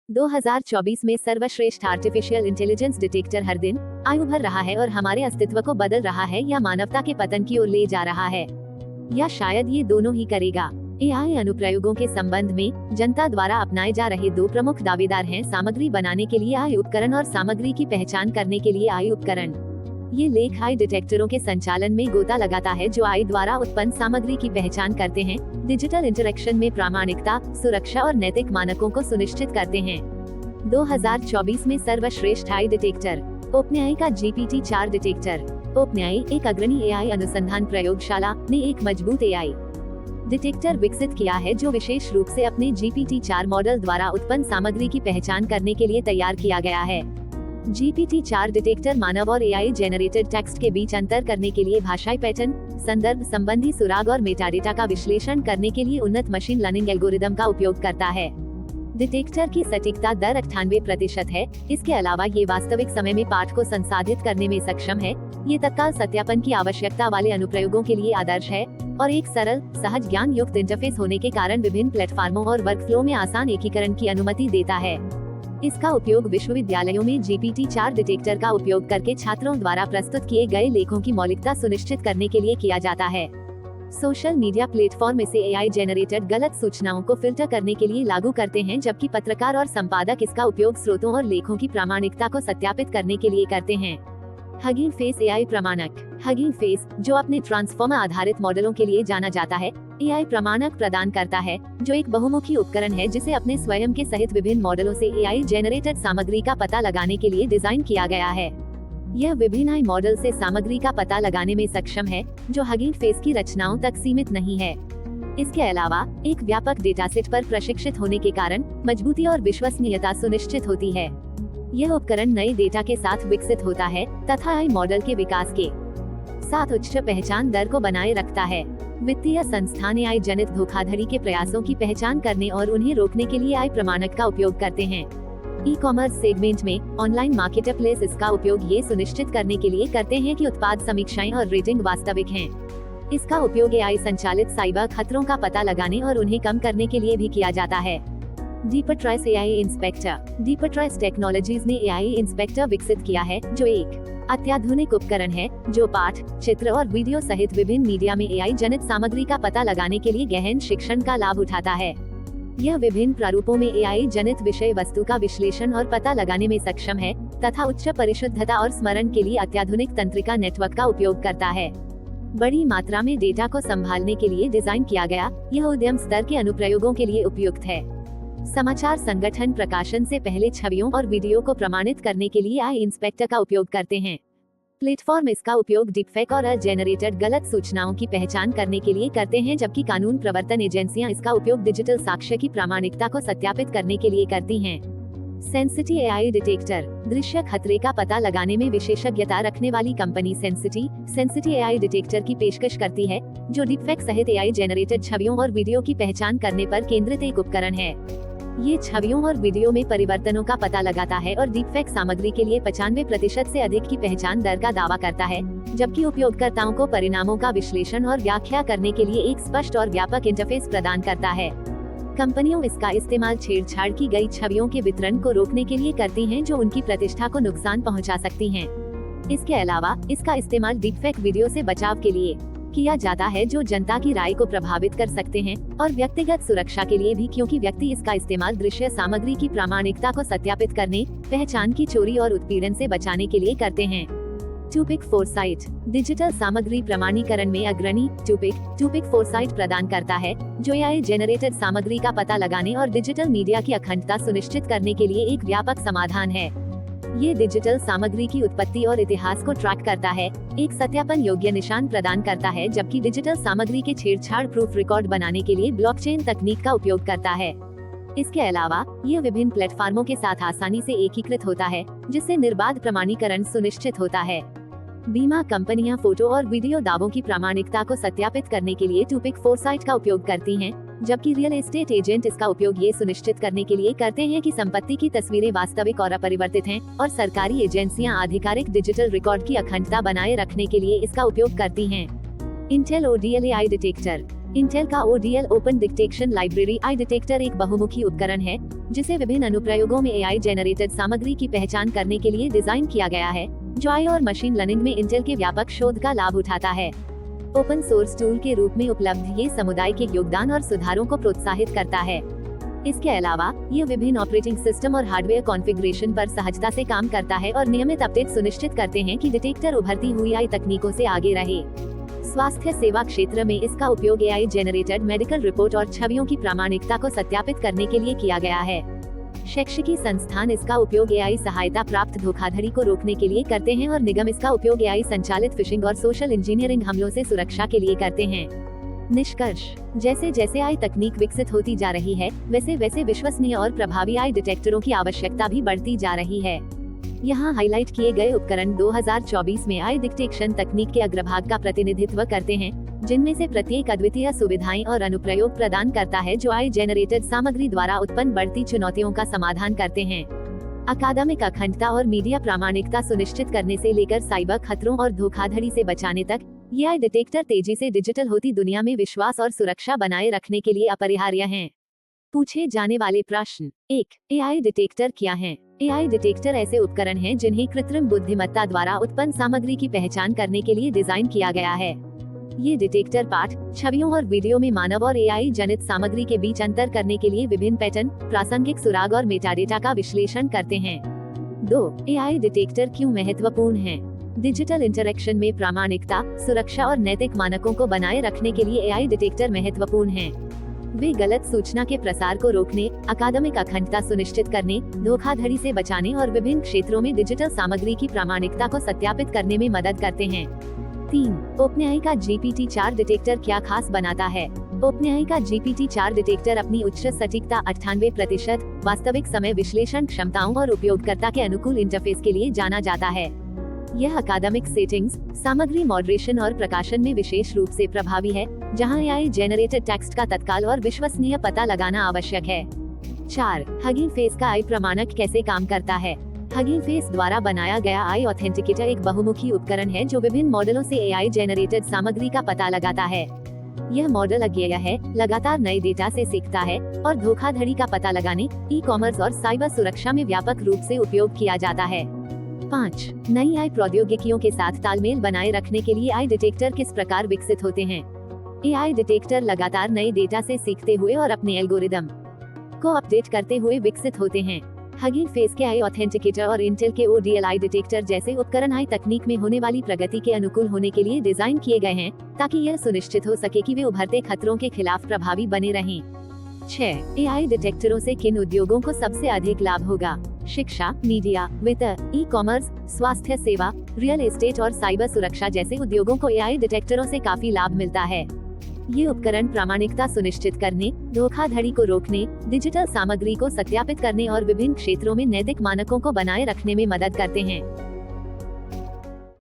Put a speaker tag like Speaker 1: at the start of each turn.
Speaker 1: 2024 में सर्वश्रेष्ठ artificial intelligence detector हर दिन आयु उभर रहा है और हमारे अस्तित्व को बदल रहा है या मानवता के पतन की ओर ले जा रहा है, या शायद ये दोनों ही करेगा। एआई अनुप्रयोगों के संबंध में जनता द्वारा अपनाए जा रहे दो प्रमुख दावेदार हैं सामग्री बनाने के लिए आई उपकरण और सामग्री की पहचान करने के लिए आई उपकरण। ये लेख आई डिटेक्टरों के संचालन में गोता लगाता है जो आई द्वारा उत्पन्न सामग्री की पहचान करते हैं, डिजिटल इंटरेक्शन में प्रामाणिकता, सुरक्षा और नैतिक मानकों को सुनिश्चित करते हैं। 2024 में सर्वश्रेष्ठ आई डिटेक्टर ओपनएआई का GPT-4 डिटेक्टर। ओपनएआई, एक अग्रणी एआई अनुसंधान प्रयोगशाला, ने एक मजबूत एआई डिटेक्टर विकसित किया है जो विशेष रूप से अपने GPT-4 मॉडल द्वारा उत्पन्न सामग्री की पहचान करने के लिए तैयार किया गया है। GPT-4 डिटेक्टर मानव और एआई जेनरेटेड टेक्स्ट के बीच अंतर करने के लिए भाषाई पैटर्न, संदर्भ संबंधी सुराग और मेटाडेटा का विश्लेषण करने के लिए उन्नत मशीन लर्निंग एल्गोरिदम का उपयोग करता है। डिटेक्टर की सटीकता दर 98% है। इसके अलावा ये वास्तविक समय में पाठ को संसाधित करने में सक्षम है। ये तत्काल सत्यापन की आवश्यकता वाले अनुप्रयोगों के लिए आदर्श है और एक सरल, सहज ज्ञान युक्त इंटरफेस होने के कारण विभिन्न प्लेटफॉर्मों और वर्कफ्लो में आसान एकीकरण की अनुमति देता है। इसका उपयोग विश्वविद्यालयों में GPT-4 डिटेक्टर का उपयोग करके छात्रों द्वारा प्रस्तुत किए गए लेखों की मौलिकता सुनिश्चित करने के लिए किया जाता है। सोशल मीडिया प्लेटफॉर्म इसे एआई जेनरेटेड गलत सूचनाओं को फिल्टर करने के लिए लागू करते हैं, जबकि पत्रकार और संपादक इसका उपयोग स्रोतों और लेखों की प्रामाणिकता को सत्यापित करने के लिए करते हैं। हगिंग फेस एआई प्रमाणक। हगिंग फेस, जो अपने ट्रांसफॉर्मर आधारित मॉडलों के लिए जाना जाता है, एआई प्रमाणक प्रदान करता है, जो एक बहुमुखी उपकरण है जिसे अपने स्वयं के सहित विभिन्न मॉडलों से एआई जेनरेटेड सामग्री का पता लगाने के लिए डिजाइन किया गया है। यह विभिन्न आई मॉडल से सामग्री का पता लगाने में सक्षम है, जो हगिंग फेस की रचनाओं तक सीमित नहीं है। इसके अलावा एक व्यापक डेटासेट पर प्रशिक्षित होने के कारण मजबूती और विश्वसनीयता सुनिश्चित होती है। यह उपकरण नए डेटा के साथ विकसित होता है तथा आई मॉडल के विकास के साथ उच्च पहचान दर को बनाए रखता है। वित्तीय संस्थान एआई जनित धोखाधड़ी के प्रयासों की पहचान करने और उन्हें रोकने के लिए आई प्रमाणक का उपयोग करते हैं। ई कॉमर्स सेगमेंट में ऑनलाइन मार्केटप्लेस इसका उपयोग ये सुनिश्चित करने के लिए करते हैं कि उत्पाद समीक्षाएं और रेटिंग वास्तविक हैं। इसका उपयोग एआई संचालित साइबर खतरों का पता लगाने और उन्हें कम करने के लिए भी किया जाता है। डीपट्राइस एआई इंस्पेक्टर। डीपट्राइस टेक्नोलॉजीज ने एआई इंस्पेक्टर विकसित किया है, जो एक अत्याधुनिक उपकरण है जो पाठ, चित्र और वीडियो सहित विभिन्न मीडिया में एआई जनित सामग्री का पता लगाने के लिए गहन शिक्षण का लाभ उठाता है। यह विभिन्न प्रारूपों में एआई जनित विषय वस्तु का विश्लेषण और पता लगाने में सक्षम है तथा उच्च परिशुद्धता और स्मरण के लिए अत्याधुनिक तंत्रिका नेटवर्क का उपयोग करता है। बड़ी मात्रा में डेटा को संभालने के लिए डिजाइन किया गया, यह उद्यम स्तर के अनुप्रयोगों के लिए उपयुक्त है। समाचार संगठन प्रकाशन से पहले छवियों और वीडियो को प्रमाणित करने के लिए आई इंस्पेक्टर का उपयोग करते हैं। प्लेटफॉर्म इसका उपयोग डिफेक्ट और जेनरेटेड गलत सूचनाओं की पहचान करने के लिए करते हैं, जबकि कानून प्रवर्तन एजेंसियां इसका उपयोग डिजिटल साक्ष्य की प्रामाणिकता को सत्यापित करने के लिए करती हैं। सेंसिटी एआई डिटेक्टर। दृश्य खतरे का पता लगाने में विशेषज्ञता रखने वाली कंपनी सेंसिटी एआई डिटेक्टर की पेशकश करती है, जो डिफेक्ट सहित एआई जेनरेटेड छवियों और वीडियो की पहचान करने पर केंद्रित एक उपकरण है। ये छवियों और वीडियो में परिवर्तनों का पता लगाता है और डीपफेक सामग्री के लिए 95% से अधिक की पहचान दर का दावा करता है, जबकि उपयोगकर्ताओं को परिणामों का विश्लेषण और व्याख्या करने के लिए एक स्पष्ट और व्यापक इंटरफेस प्रदान करता है। कंपनियों इसका इस्तेमाल छेड़छाड़ की गई छवियों के वितरण को रोकने के लिए करती हैं, जो उनकी प्रतिष्ठा को नुकसान पहुंचा सकती हैं। इसके अलावा इसका इस्तेमाल डीपफेक वीडियो से बचाव के लिए किया जाता है, जो जनता की राय को प्रभावित कर सकते हैं, और व्यक्तिगत सुरक्षा के लिए भी, क्योंकि व्यक्ति इसका इस्तेमाल दृश्य सामग्री की प्रामाणिकता को सत्यापित करने, पहचान की चोरी और उत्पीड़न से बचाने के लिए करते हैं। टूपिक फोरसाइट। डिजिटल सामग्री प्रमाणीकरण में अग्रणी टूपिक फोरसाइट प्रदान करता है, जो एआई जेनरेटेड सामग्री का पता लगाने और डिजिटल मीडिया की अखंडता सुनिश्चित करने के लिए एक व्यापक समाधान है। ये डिजिटल सामग्री की उत्पत्ति और इतिहास को ट्रैक करता है, एक सत्यापन योग्य निशान प्रदान करता है, जबकि डिजिटल सामग्री के छेड़छाड़ प्रूफ रिकॉर्ड बनाने के लिए ब्लॉकचेन तकनीक का उपयोग करता है। इसके अलावा यह विभिन्न प्लेटफॉर्मों के साथ आसानी से एकीकृत होता है, जिससे निर्बाध प्रमाणीकरण सुनिश्चित होता है। बीमा कंपनियां फोटो और वीडियो दावों की प्रामाणिकता को सत्यापित करने के लिए टूपिक फोरसाइट का उपयोग करती हैं, जबकि रियल एस्टेट एजेंट इसका उपयोग ये सुनिश्चित करने के लिए करते हैं कि संपत्ति की तस्वीरें वास्तविक और अपरिवर्तित हैं, और सरकारी एजेंसियां आधिकारिक डिजिटल रिकॉर्ड की अखंडता बनाए रखने के लिए इसका उपयोग करती हैं। Intel ODL AI detector. Intel का ODL ओपन डिटेक्शन लाइब्रेरी आई डिटेक्टर एक बहुमुखी उपकरण है जिसे विभिन्न अनुप्रयोगों में AI जेनरेटेड सामग्री की पहचान करने के लिए डिजाइन किया गया है, जो AI और मशीन लर्निंग में इंटेल के व्यापक शोध का लाभ उठाता है। ओपन सोर्स टूल के रूप में उपलब्ध ये समुदाय के योगदान और सुधारों को प्रोत्साहित करता है। इसके अलावा ये विभिन्न ऑपरेटिंग सिस्टम और हार्डवेयर कॉन्फ़िगरेशन पर सहजता से काम करता है और नियमित अपडेट सुनिश्चित करते हैं कि डिटेक्टर उभरती हुई AI तकनीकों से आगे रहे। स्वास्थ्य सेवा क्षेत्र में इसका उपयोग AI जेनरेटेड मेडिकल रिपोर्ट और छवियों की प्रामाणिकता को सत्यापित करने के लिए किया गया है। शैक्षिकी संस्थान इसका उपयोग AI सहायता प्राप्त धोखाधड़ी को रोकने के लिए करते हैं और निगम इसका उपयोग AI संचालित फिशिंग और सोशल इंजीनियरिंग हमलों से सुरक्षा के लिए करते हैं। निष्कर्ष, जैसे जैसे AI तकनीक विकसित होती जा रही है, वैसे वैसे विश्वसनीय और प्रभावी AI डिटेक्टरों की आवश्यकता भी बढ़ती जा रही है। यहाँ हाईलाइट किए गए उपकरण 2024 में AI डिटेक्शन तकनीक के अग्रभाग का प्रतिनिधित्व करते हैं, जिनमें से प्रत्येक अद्वितीय सुविधाएं और अनुप्रयोग प्रदान करता है जो AI जेनरेटेड सामग्री द्वारा उत्पन्न बढ़ती चुनौतियों का समाधान करते हैं। अकादमिक अखंडता और मीडिया प्रामाणिकता सुनिश्चित करने से लेकर साइबर खतरों और धोखाधड़ी से बचाने तक, ये AI डिटेक्टर तेजी से डिजिटल होती दुनिया में विश्वास और सुरक्षा बनाए रखने के लिए अपरिहार्य हैं। पूछे जाने वाले प्रश्न। 1. AI डिटेक्टर क्या हैं? AI डिटेक्टर ऐसे उपकरण हैं जिन्हें कृत्रिम बुद्धिमत्ता द्वारा उत्पन्न सामग्री की पहचान करने के लिए डिजाइन किया गया है। ये डिटेक्टर पाठ, छवियों और वीडियो में मानव और AI जनित सामग्री के बीच अंतर करने के लिए विभिन्न पैटर्न, प्रासंगिक सुराग और मेटाडेटा का विश्लेषण करते हैं। 2. AI डिटेक्टर क्यों महत्वपूर्ण हैं? डिजिटल इंटरेक्शन में प्रामाणिकता, सुरक्षा और नैतिक मानकों को बनाए रखने के लिए AI डिटेक्टर महत्वपूर्ण हैं। वे गलत सूचना के प्रसार को रोकने, अकादमिक अखंडता सुनिश्चित करने, धोखाधड़ी से बचाने और विभिन्न क्षेत्रों में डिजिटल सामग्री की प्रामाणिकता को सत्यापित करने में मदद करते हैं। 3. OpenAI का GPT-4 डिटेक्टर क्या खास बनाता है? OpenAI का GPT-4 डिटेक्टर अपनी उच्च सटीकता 98%, वास्तविक समय विश्लेषण क्षमताओं और उपयोगकर्ता के अनुकूल इंटरफेस के लिए जाना जाता है। यह अकादमिक सेटिंग्स, सामग्री मॉडरेशन और प्रकाशन में विशेष रूप से प्रभावी है, जहां AI जेनरेटेड टेक्स्ट का तत्काल और विश्वसनीय पता लगाना आवश्यक है। 4. हगिंग फेस का AI प्रमाणक कैसे काम करता है? हगिंग फेस द्वारा बनाया गया AI ऑथेंटिकेटर एक बहुमुखी उपकरण है जो विभिन्न मॉडलों से AI जेनरेटेड सामग्री का पता लगाता है। यह मॉडल अज्ञेय है, लगातार नए डेटा से सीखता है और धोखाधड़ी का पता लगाने, ई-कॉमर्स और साइबर सुरक्षा में व्यापक रूप से उपयोग किया जाता है। 5. नई AI प्रौद्योगिकियों के साथ तालमेल बनाए रखने के लिए AI डिटेक्टर किस प्रकार विकसित होते हैं? AI डिटेक्टर लगातार नए डेटा से सीखते हुए और अपने एल्गोरिदम को अपडेट करते हुए विकसित होते हैं। हगिंग फेस के AI ऑथेंटिकेटर और इंटेल के ODL AI डिटेक्टर जैसे उपकरण AI तकनीक में होने वाली प्रगति के अनुकूल होने के लिए डिजाइन किए गए हैं, ताकि यह सुनिश्चित हो सके कि वे उभरते खतरों के खिलाफ प्रभावी बने रहें। 6. AI डिटेक्टरों से किन उद्योगों को सबसे अधिक लाभ होगा? शिक्षा, मीडिया, वित्त, ई-कॉमर्स, स्वास्थ्य सेवा, रियल एस्टेट और साइबर सुरक्षा जैसे उद्योगों को AI डिटेक्टरों से काफी लाभ मिलता है। ये उपकरण प्रामाणिकता सुनिश्चित करने, धोखाधड़ी को रोकने, डिजिटल सामग्री को सत्यापित करने और विभिन्न क्षेत्रों में नैतिक मानकों को बनाए रखने में मदद करते हैं।